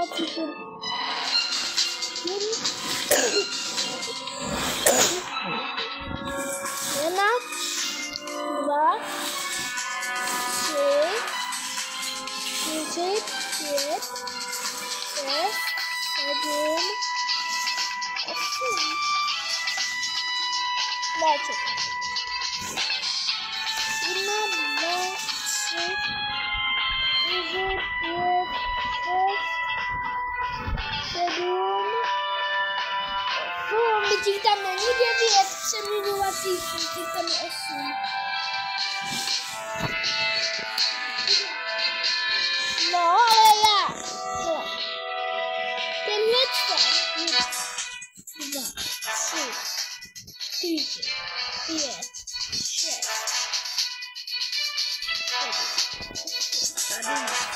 cukr. Jedna, dva, tři, čtyři, pět, šest, sedm, osm. Dáček. Jedna, dva, tři, čtyři, pět, šest, sedm, osm. Těch tam není 9 přeměňovacích, těch tam je 8. No, ale já. No. Tenhle čtvrt. 1, 2, 3, 4, 5, 6, 7, 8.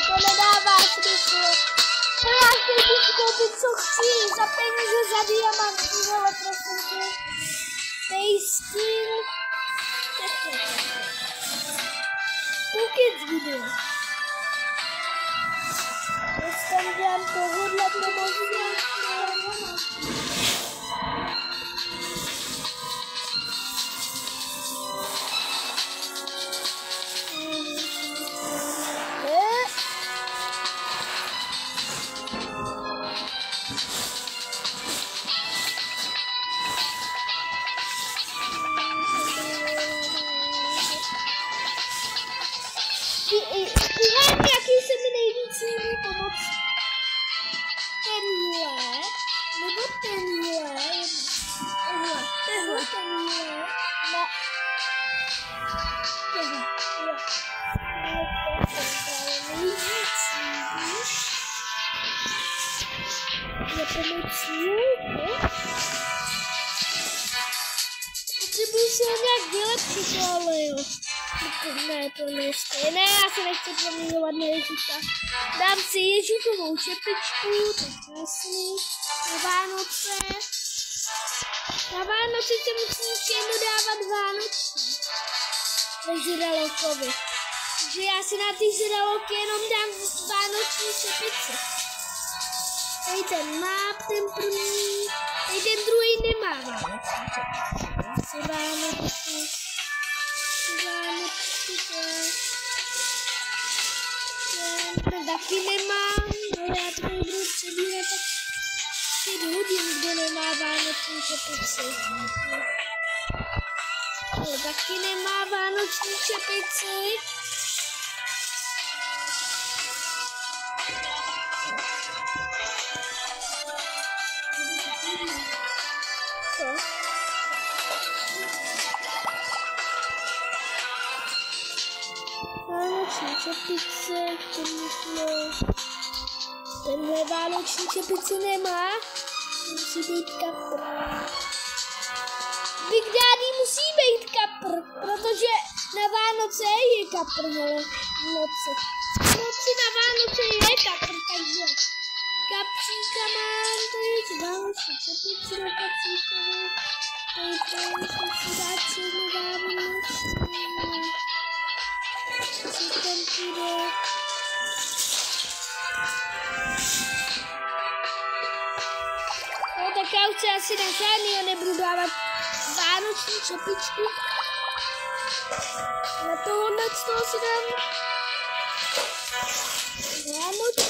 To nedává smysl. Já chci si koupit, co chci, za peníze, za diamanty, ale prosím tě. Dej skin. Pokud video. Když tam dělám tohle, to možná. Jaký se mi nejvíc líbí pomoci? Tenhle, nebo tenhle, tenhle, no. Tohle, jo. Je pomocí, potřebuji se ho nějak vylepšit, ale jo. Ne, to nechci. Ne, já se nechci proměňovat na Ježíka. Dám si Ježíkovou čepičku, to je krásný. Na Vánoce. Na Vánoce se musí všechno dávat vánoční. Ve žralokovi. Takže já si na ty žraloky jenom dám vánoční čepici. Tady ten má, ten první. Tady ten druhý nemá vánoční čepici. Vánoční. Ten taky nemám, ale já to budu přebírat tak 5 hodin, kdo nemá vánoční čepici. Ale taky nemá vánoční čepici. Co? Vánoční čepice, tenhle vánoční čepici nemá, musí být kapr. Big Daddy musí být kapr, protože na Vánoce je kapr, hele, v noci. V noci na Vánoce je kapr, takže kapříka mám, to je vánoční čepici na kapříkovi, to je musí dát všechno vánoční. Co tam půjde? No tak já už se asi na žádnýho nebudu dávat vánoční čepičku. Na tohohle z toho si dám vánoční.